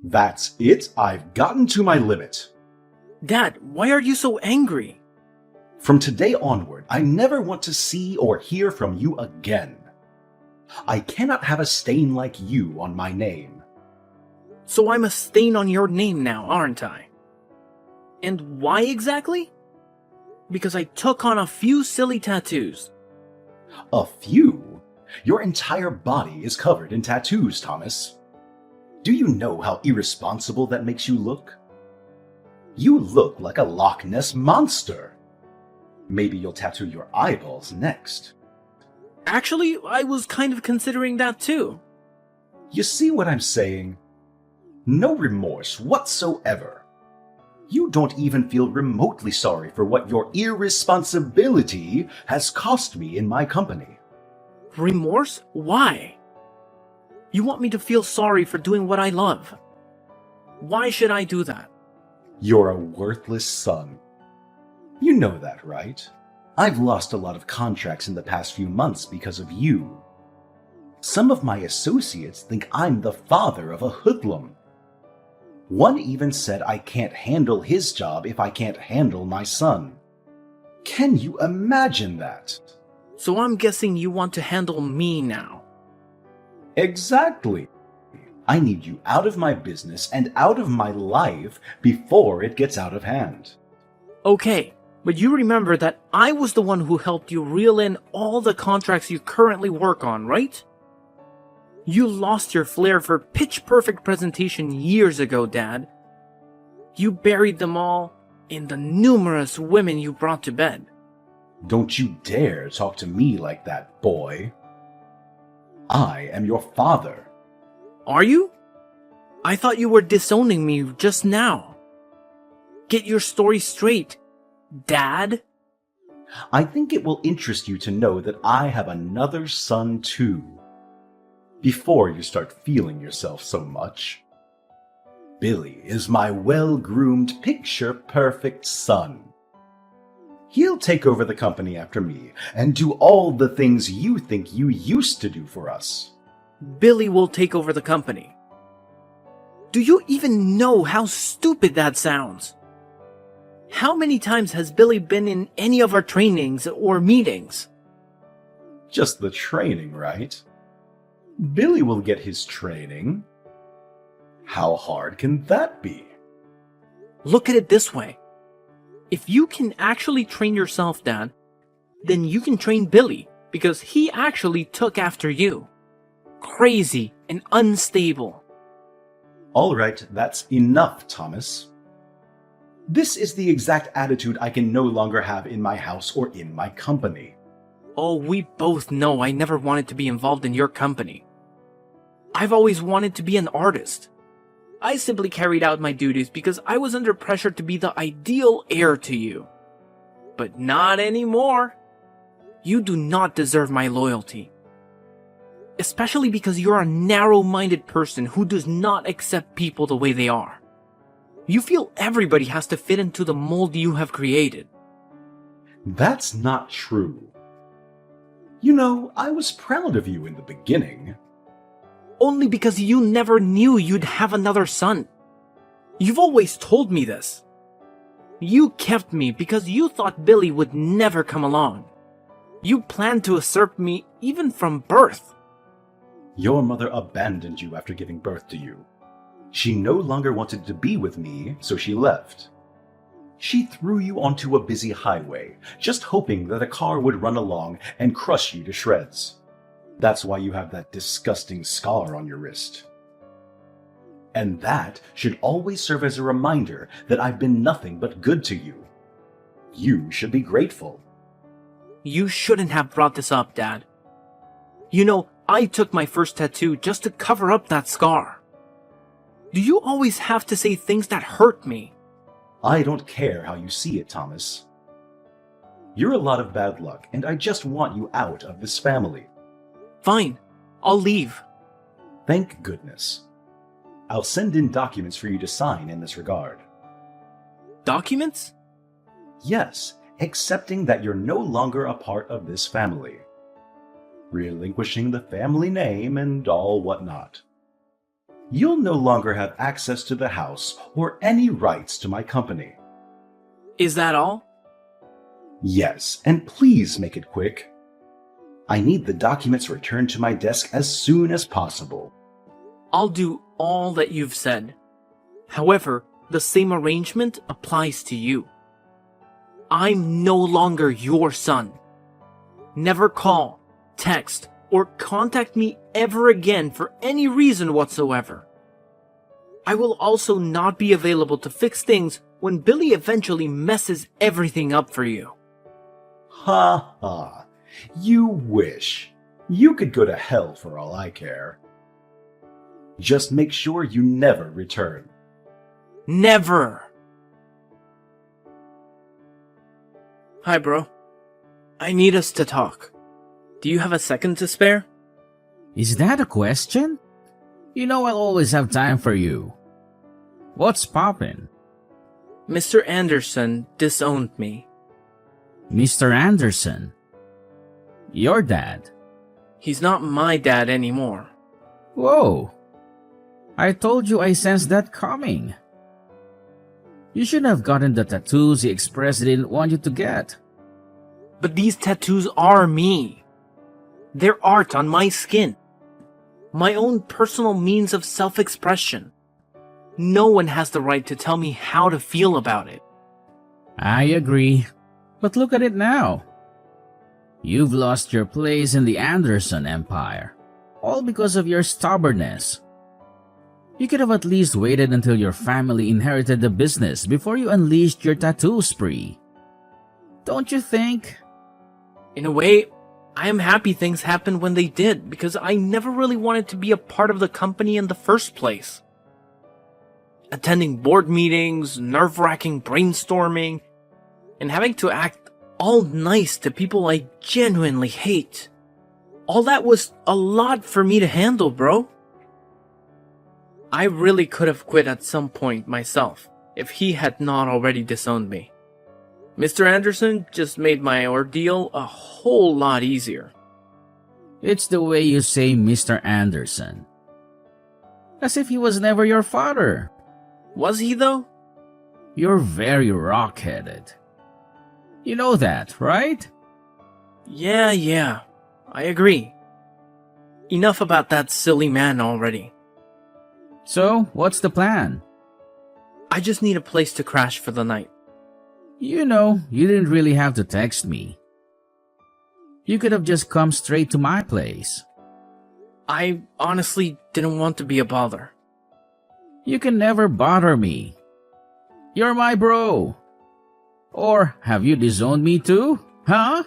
That's it, I've gotten to my limit. Dad, why are you so angry? From today onward, I never want to see or hear from you again. I cannot have a stain like you on my name. So I'm a stain on your name now, aren't I? And why exactly? Because I took on a few silly tattoos. A few? Your entire body is covered in tattoos, Thomas. Do you know how irresponsible that makes you look? You look like a Loch Ness monster. Maybe you'll tattoo your eyeballs next. Actually, I was kind of considering that too. You see what I'm saying? No remorse whatsoever. You don't even feel remotely sorry for what your irresponsibility has cost me in my company. Remorse? Why? You want me to feel sorry for doing what I love. Why should I do that? You're a worthless son. You know that, right? I've lost a lot of contracts in the past few months because of you. Some of my associates think I'm the father of a hoodlum. One even said I can't handle his job if I can't handle my son. Can you imagine that? So I'm guessing you want to handle me now. Exactly. I need you out of my business and out of my life before it gets out of hand. Okay, but you remember that I was the one who helped you reel in all the contracts you currently work on, right? You lost your flair for pitch-perfect presentation years ago, Dad. You buried them all in the numerous women you brought to bed. Don't you dare talk to me like that, boy. I am your father. Are you? I thought you were disowning me just now. Get your story straight, Dad. I think it will interest you to know that I have another son too. Before you start feeling yourself so much. Billy is my well-groomed, picture-perfect son. He'll take over the company after me and do all the things you think you used to do for us. Billy will take over the company. Do you even know how stupid that sounds? How many times has Billy been in any of our trainings or meetings? Just the training, right? Billy will get his training. How hard can that be? Look at it this way. If you can actually train yourself, Dad, then you can train Billy, because he actually took after you. Crazy and unstable. All right, that's enough, Thomas. This is the exact attitude I can no longer have in my house or in my company. Oh, we both know I never wanted to be involved in your company. I've always wanted to be an artist. I simply carried out my duties because I was under pressure to be the ideal heir to you. But not anymore. You do not deserve my loyalty. Especially because you're a narrow-minded person who does not accept people the way they are. You feel everybody has to fit into the mold you have created. That's not true. You know, I was proud of you in the beginning. Only because you never knew you'd have another son. You've always told me this. You kept me because you thought Billy would never come along. You planned to usurp me even from birth. Your mother abandoned you after giving birth to you. She no longer wanted to be with me, so she left. She threw you onto a busy highway, just hoping that a car would run along and crush you to shreds. That's why you have that disgusting scar on your wrist. And that should always serve as a reminder that I've been nothing but good to you. You should be grateful. You shouldn't have brought this up, Dad. You know, I took my first tattoo just to cover up that scar. Do you always have to say things that hurt me? I don't care how you see it, Thomas. You're a lot of bad luck, and I just want you out of this family. Fine, I'll leave. Thank goodness. I'll send in documents for you to sign in this regard. Documents? Yes, accepting that you're no longer a part of this family. Relinquishing the family name and all whatnot. You'll no longer have access to the house or any rights to my company. Is that all? Yes, and please make it quick. I need the documents returned to my desk as soon as possible. I'll do all that you've said. However, the same arrangement applies to you. I'm no longer your son. Never call, text, or contact me ever again for any reason whatsoever. I will also not be available to fix things when Billy eventually messes everything up for you. Ha ha. You wish. You could go to hell for all I care. Just make sure you never return. Never! Hi, bro. I need us to talk. Do you have a second to spare? Is that a question? You know I'll always have time for you. What's poppin'? Mr. Anderson disowned me. Mr. Anderson? Your dad? He's not my dad anymore. Whoa. I told you I sensed that coming. You should have gotten the tattoos he expressed he didn't want you to get. But these tattoos are me. They're art on my skin. My own personal means of self-expression. No one has the right to tell me how to feel about it. I agree. But look at it now. You've lost your place in the Anderson empire, all because of your stubbornness. You could have at least waited until your family inherited the business before you unleashed your tattoo spree. Don't you think? In a way, I am happy things happened when they did, because I never really wanted to be a part of the company in the first place. Attending board meetings, nerve-wracking brainstorming, and having to act all nice to people I genuinely hate. All that was a lot for me to handle, bro. I really could have quit at some point myself, if he had not already disowned me. Mr. Anderson just made my ordeal a whole lot easier. It's the way you say Mr. Anderson. As if he was never your father. Was he, though? You're very rock-headed. You know that, right? Yeah, I agree. Enough about that silly man already. So, what's the plan? I just need a place to crash for the night. You know, you didn't really have to text me. You could have just come straight to my place. I honestly didn't want to be a bother. You can never bother me. You're my bro. Or have you disowned me too? Huh?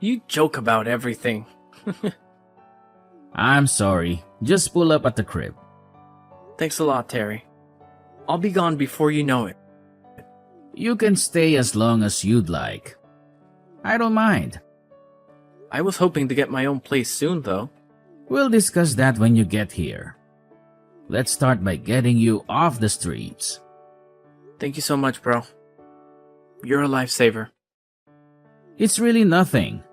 You joke about everything. I'm sorry. Just pull up at the crib. Thanks a lot, Terry. I'll be gone before you know it. You can stay as long as you'd like. I don't mind. I was hoping to get my own place soon, though. We'll discuss that when you get here. Let's start by getting you off the streets. Thank you so much, bro. You're a lifesaver. It's really nothing.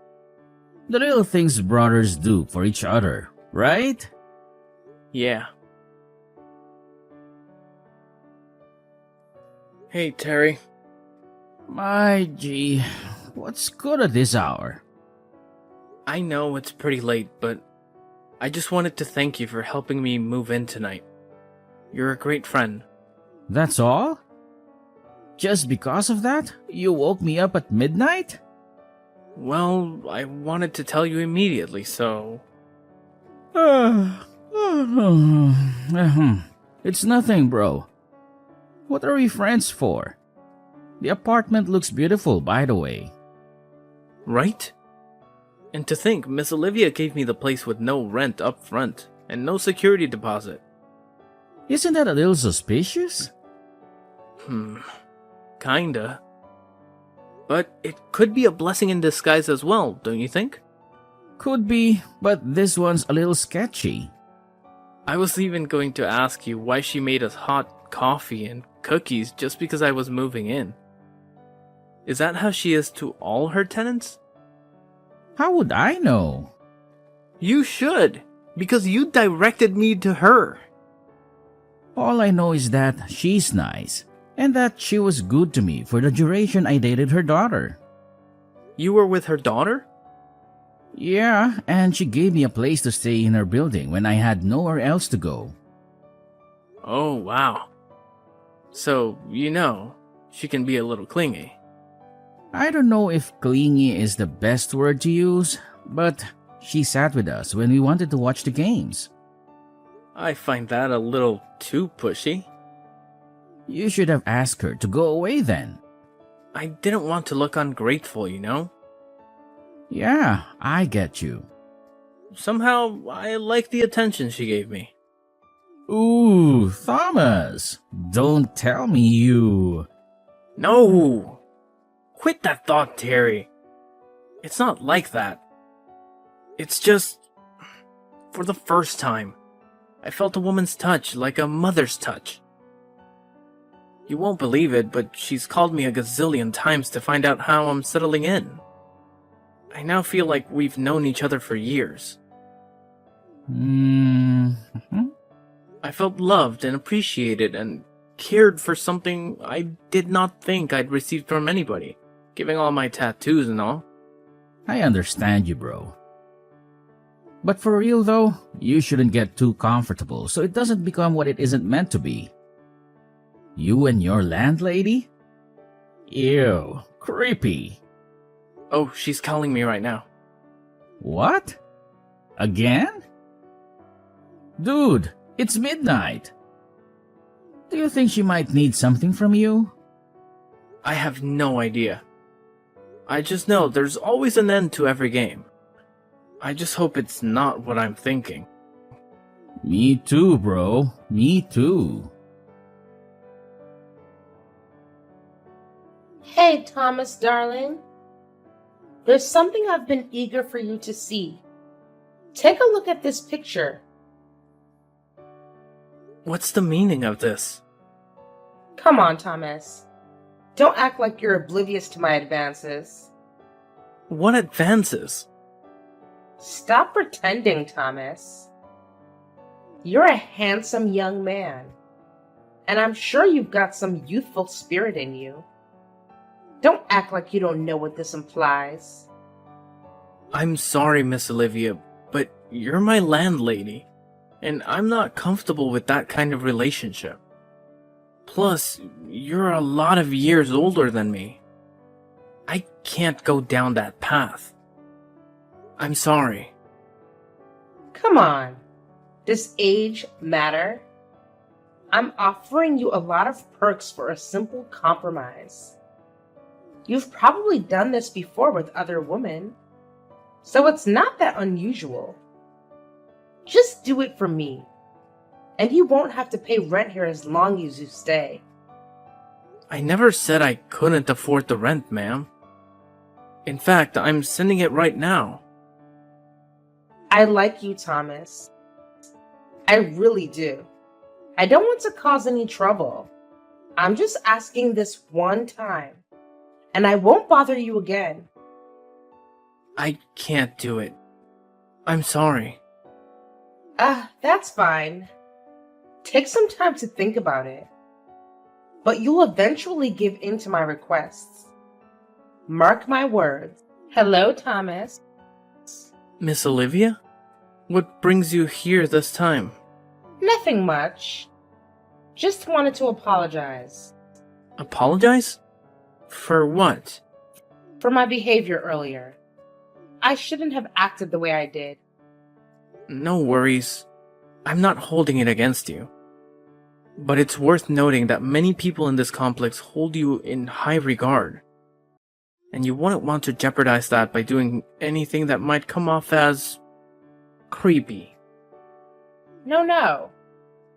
The little things brothers do for each other, right? Yeah. Hey, Terry. My gee, what's good at this hour? I know it's pretty late, but I just wanted to thank you for helping me move in tonight. You're a great friend. That's all? Just because of that, you woke me up at midnight? Well, I wanted to tell you immediately, so... It's nothing, bro. What are we friends for? The apartment looks beautiful, by the way. Right? And to think, Miss Olivia gave me the place with no rent up front and no security deposit. Isn't that a little suspicious? Kinda. But it could be a blessing in disguise as well, don't you think? Could be, but this one's a little sketchy. I was even going to ask you why she made us hot coffee and cookies just because I was moving in. Is that how she is to all her tenants? How would I know? You should. Because you directed me to her. All I know is that she's nice, and that she was good to me for the duration I dated her daughter. You were with her daughter? Yeah, and she gave me a place to stay in her building when I had nowhere else to go. Oh, wow. So, she can be a little clingy. I don't know if clingy is the best word to use, but she sat with us when we wanted to watch the games. I find that a little too pushy. You should have asked her to go away then. I didn't want to look ungrateful, Yeah, I get you. Somehow, I like the attention she gave me. Ooh, Thomas, don't tell me you... No! Quit that thought, Terry. It's not like that. It's just... For the first time, I felt a woman's touch like a mother's touch. You won't believe it, but she's called me a gazillion times to find out how I'm settling in. I now feel like we've known each other for years. I felt loved and appreciated and cared for something I did not think I'd received from anybody, giving all my tattoos and all. I understand you, bro. But for real though, you shouldn't get too comfortable so it doesn't become what it isn't meant to be. You and your landlady? Ew, creepy. Oh, she's calling me right now. What? Again? Dude, it's midnight. Do you think she might need something from you? I have no idea. I just know there's always an end to every game. I just hope it's not what I'm thinking. Me too, bro. Me too. Hey, Thomas, darling. There's something I've been eager for you to see. Take a look at this picture. What's the meaning of this? Come on, Thomas. Don't act like you're oblivious to my advances. What advances? Stop pretending, Thomas. You're a handsome young man, and I'm sure you've got some youthful spirit in you. Don't act like you don't know what this implies. I'm sorry, Miss Olivia, but you're my landlady, and I'm not comfortable with that kind of relationship. Plus, you're a lot of years older than me. I can't go down that path. I'm sorry. Come on. Does age matter? I'm offering you a lot of perks for a simple compromise. You've probably done this before with other women, so it's not that unusual. Just do it for me, and you won't have to pay rent here as long as you stay. I never said I couldn't afford the rent, ma'am. In fact, I'm sending it right now. I like you, Thomas. I really do. I don't want to cause any trouble. I'm just asking this one time, and I won't bother you again. I can't do it. I'm sorry. That's fine. Take some time to think about it. But you'll eventually give in to my requests. Mark my words. Hello, Thomas. Miss Olivia? What brings you here this time? Nothing much. Just wanted to apologize. Apologize? For what? For my behavior earlier. I shouldn't have acted the way I did. No worries. I'm not holding it against you. But it's worth noting that many people in this complex hold you in high regard. And you wouldn't want to jeopardize that by doing anything that might come off as creepy. No.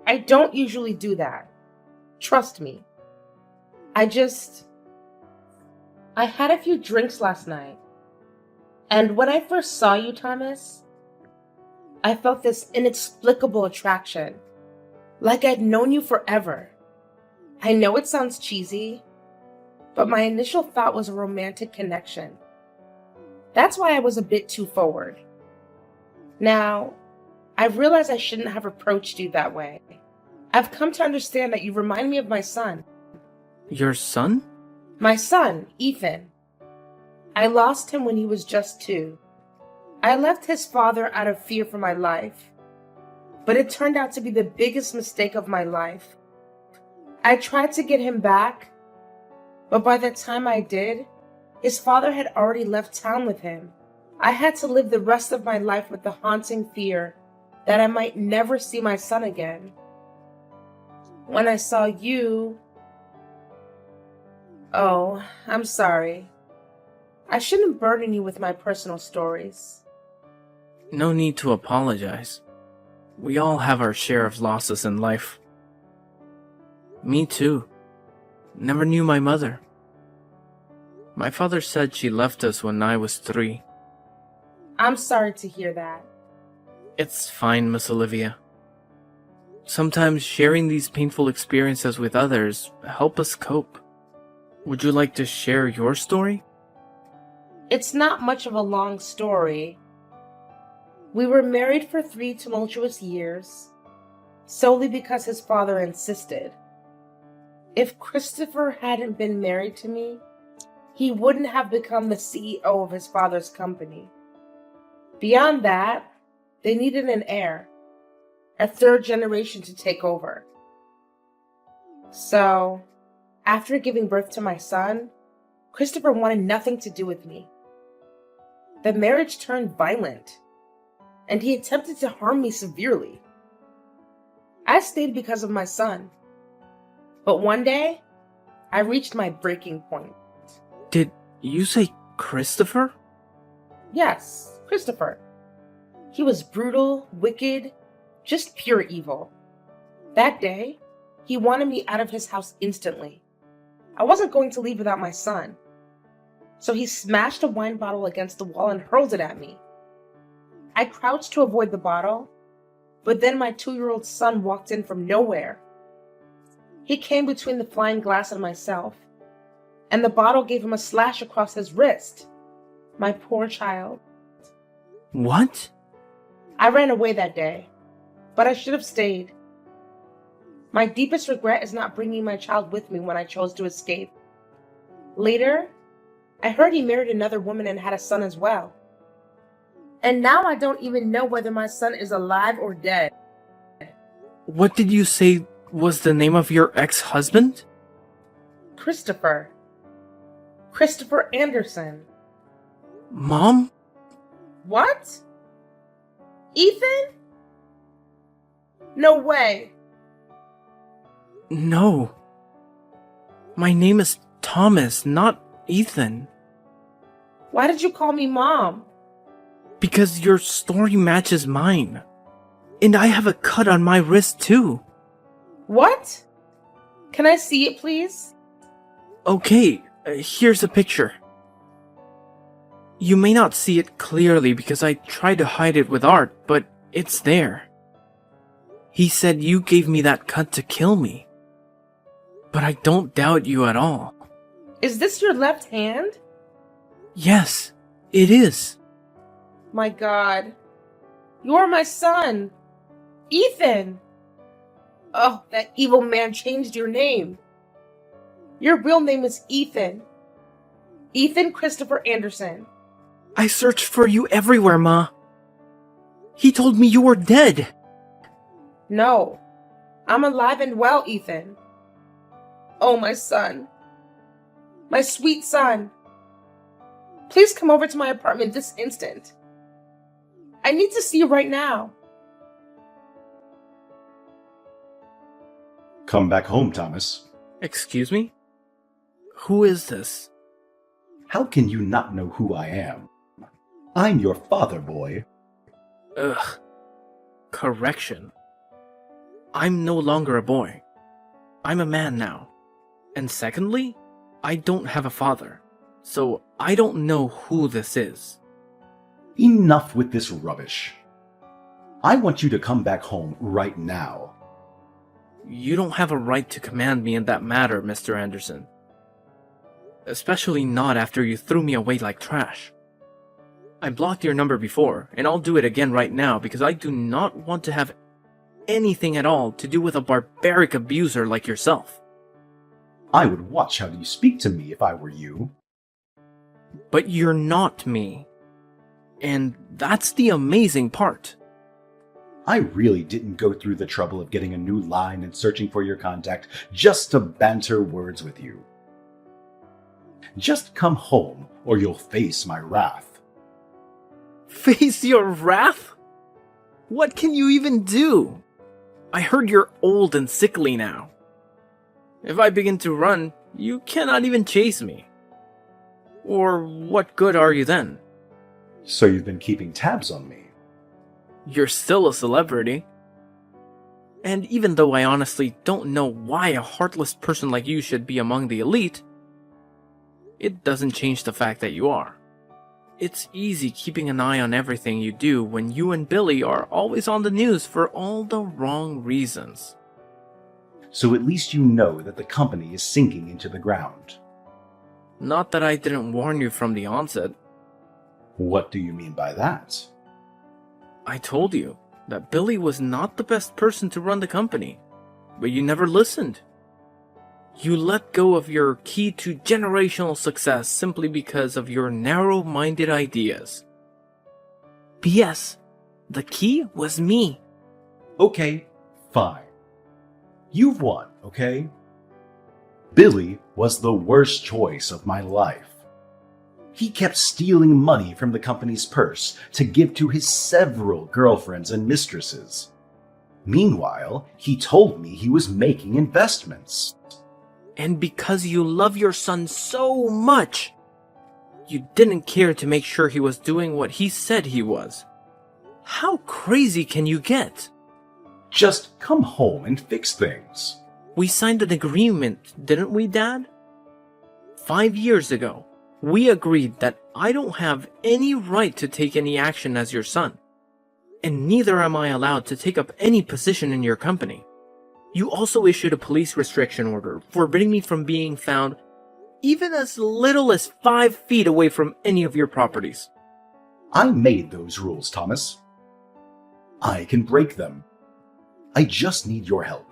I don't usually do that. Trust me. I had a few drinks last night. And when I first saw you, Thomas, I felt this inexplicable attraction. Like I'd known you forever. I know it sounds cheesy, but my initial thought was a romantic connection. That's why I was a bit too forward. Now, I realize I shouldn't have approached you that way. I've come to understand that you remind me of my son. Your son? My son, Ethan. I lost him when he was just 2. I left his father out of fear for my life, but it turned out to be the biggest mistake of my life. I tried to get him back, but by the time I did, his father had already left town with him. I had to live the rest of my life with the haunting fear that I might never see my son again. When I saw you... Oh, I'm sorry. I shouldn't burden you with my personal stories. No need to apologize. We all have our share of losses in life. Me too. Never knew my mother. My father said she left us when I was 3. I'm sorry to hear that. It's fine, Miss Olivia. Sometimes sharing these painful experiences with others help us cope. Would you like to share your story? It's not much of a long story. We were married for 3 tumultuous years, solely because his father insisted. If Christopher hadn't been married to me, he wouldn't have become the CEO of his father's company. Beyond that, they needed an heir, a 3rd generation to take over. So, after giving birth to my son, Christopher wanted nothing to do with me. The marriage turned violent, and he attempted to harm me severely. I stayed because of my son. But one day, I reached my breaking point. Did you say Christopher? Yes, Christopher. He was brutal, wicked, just pure evil. That day, he wanted me out of his house instantly. I wasn't going to leave without my son. So he smashed a wine bottle against the wall and hurled it at me. I crouched to avoid the bottle, but then my 2-year-old son walked in from nowhere. He came between the flying glass and myself, and the bottle gave him a slash across his wrist. My poor child. What? I ran away that day, but I should have stayed. My deepest regret is not bringing my child with me when I chose to escape. Later, I heard he married another woman and had a son as well. And now I don't even know whether my son is alive or dead. What did you say was the name of your ex-husband? Christopher. Christopher Anderson. Mom? What? Ethan? No way. No. My name is Thomas, not Ethan. Why did you call me Mom? Because your story matches mine. And I have a cut on my wrist too. What? Can I see it, please? Okay, here's a picture. You may not see it clearly because I tried to hide it with art, but it's there. He said you gave me that cut to kill me. But I don't doubt you at all. Is this your left hand? Yes, it is. My God. You're my son. Ethan. Oh, that evil man changed your name. Your real name is Ethan. Ethan Christopher Anderson. I searched for you everywhere, Ma. He told me you were dead. No. I'm alive and well, Ethan. Oh, my son. My sweet son. Please come over to my apartment this instant. I need to see you right now. Come back home, Thomas. Excuse me? Who is this? How can you not know who I am? I'm your father, boy. Ugh. Correction. I'm no longer a boy. I'm a man now. And secondly, I don't have a father. So I don't know who this is. Enough with this rubbish. I want you to come back home right now. You don't have a right to command me in that matter, Mr. Anderson. Especially not after you threw me away like trash. I blocked your number before, and I'll do it again right now because I do not want to have anything at all to do with a barbaric abuser like yourself. I would watch how you speak to me if I were you. But you're not me. And that's the amazing part. I really didn't go through the trouble of getting a new line and searching for your contact just to banter words with you. Just come home, or you'll face my wrath. Face your wrath? What can you even do? I heard you're old and sickly now. If I begin to run, you cannot even chase me. Or what good are you then? So you've been keeping tabs on me. You're still a celebrity. And even though I honestly don't know why a heartless person like you should be among the elite, it doesn't change the fact that you are. It's easy keeping an eye on everything you do when you and Billy are always on the news for all the wrong reasons. So at least you know that the company is sinking into the ground. Not that I didn't warn you from the onset. What do you mean by that? I told you that Billy was not the best person to run the company, but you never listened. You let go of your key to generational success simply because of your narrow-minded ideas. P.S. The key was me. Okay, fine. You've won, okay? Billy was the worst choice of my life. He kept stealing money from the company's purse to give to his several girlfriends and mistresses. Meanwhile, he told me he was making investments. And because you love your son so much, you didn't care to make sure he was doing what he said he was. How crazy can you get? Just come home and fix things. We signed an agreement, didn't we, Dad? 5 years ago, we agreed that I don't have any right to take any action as your son, and neither am I allowed to take up any position in your company. You also issued a police restriction order forbidding me from being found even as little as 5 feet away from any of your properties. I made those rules, Thomas. I can break them. I just need your help.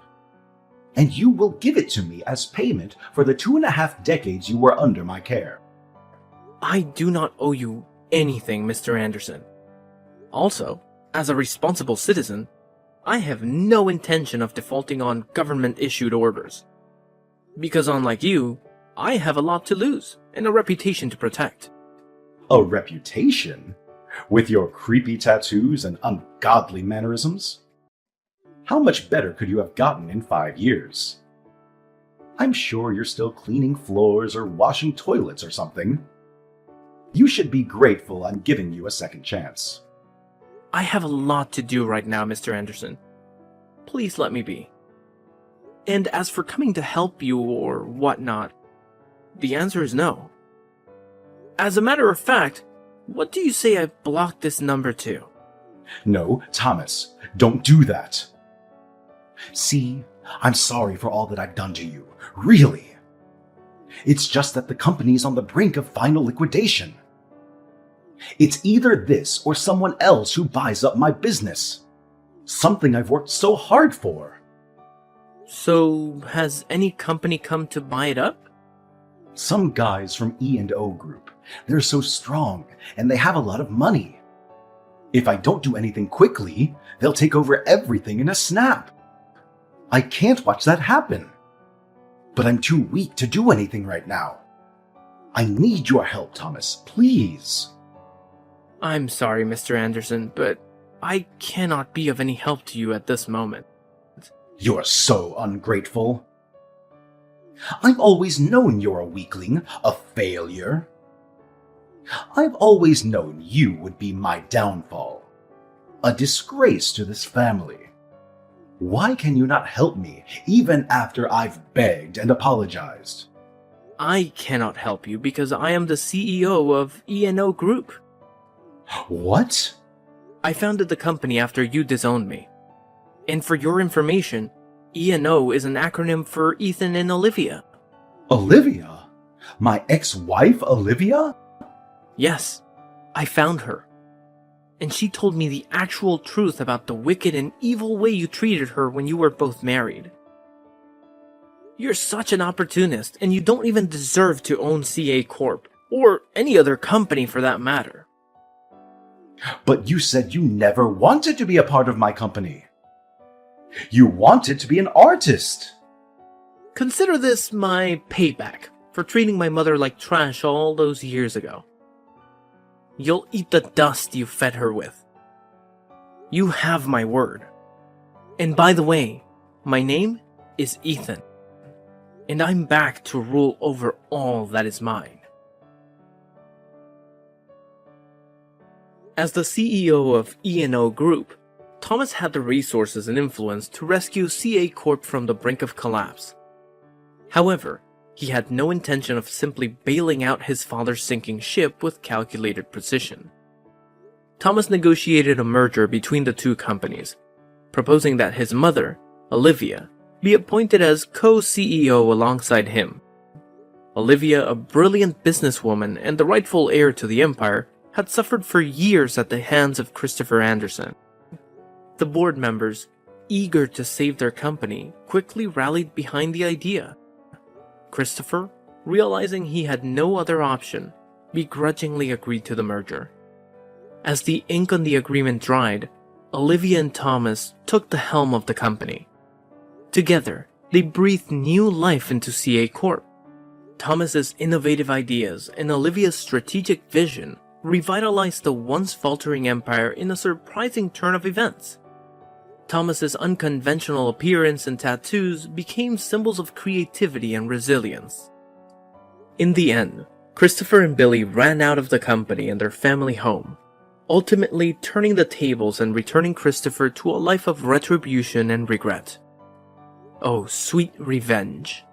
And you will give it to me as payment for the 2.5 decades you were under my care. I do not owe you anything, Mr. Anderson. Also, as a responsible citizen, I have no intention of defaulting on government-issued orders. Because unlike you, I have a lot to lose and a reputation to protect. A reputation? With your creepy tattoos and ungodly mannerisms? How much better could you have gotten in 5 years? I'm sure you're still cleaning floors or washing toilets or something. You should be grateful I'm giving you a second chance. I have a lot to do right now, Mr. Anderson. Please let me be. And as for coming to help you or whatnot, the answer is no. As a matter of fact, what do you say I blocked this number to? No, Thomas, don't do that. See, I'm sorry for all that I've done to you. Really. It's just that the company's on the brink of final liquidation. It's either this or someone else who buys up my business. Something I've worked so hard for. So, has any company come to buy it up? Some guys from E&O Group. They're so strong, and they have a lot of money. If I don't do anything quickly, they'll take over everything in a snap. I can't watch that happen. But I'm too weak to do anything right now. I need your help, Thomas, please. I'm sorry, Mr. Anderson, but I cannot be of any help to you at this moment. You're so ungrateful. I've always known you're a weakling, a failure. I've always known you would be my downfall, a disgrace to this family. Why can you not help me, even after I've begged and apologized? I cannot help you because I am the CEO of E&O Group. What? I founded the company after you disowned me. And for your information, E&O is an acronym for Ethan and Olivia. Olivia? My ex-wife, Olivia? Yes, I found her, and she told me the actual truth about the wicked and evil way you treated her when you were both married. You're such an opportunist, and you don't even deserve to own CA Corp, or any other company for that matter. But you said you never wanted to be a part of my company. You wanted to be an artist. Consider this my payback for treating my mother like trash all those years ago. You'll eat the dust you fed her with. You have my word. And by the way, my name is Ethan, and I'm back to rule over all that is mine. As the CEO of E&O Group, Thomas had the resources and influence to rescue CA Corp from the brink of collapse. However, he had no intention of simply bailing out his father's sinking ship with calculated precision. Thomas negotiated a merger between the two companies, proposing that his mother, Olivia, be appointed as co-CEO alongside him. Olivia, a brilliant businesswoman and the rightful heir to the empire, had suffered for years at the hands of Christopher Anderson. The board members, eager to save their company, quickly rallied behind the idea. Christopher, realizing he had no other option, begrudgingly agreed to the merger. As the ink on the agreement dried, Olivia and Thomas took the helm of the company. Together, they breathed new life into CA Corp. Thomas's innovative ideas and Olivia's strategic vision revitalized the once faltering empire in a surprising turn of events. Thomas's unconventional appearance and tattoos became symbols of creativity and resilience. In the end, Christopher and Billy ran out of the company and their family home, ultimately turning the tables and returning Christopher to a life of retribution and regret. Oh, sweet revenge.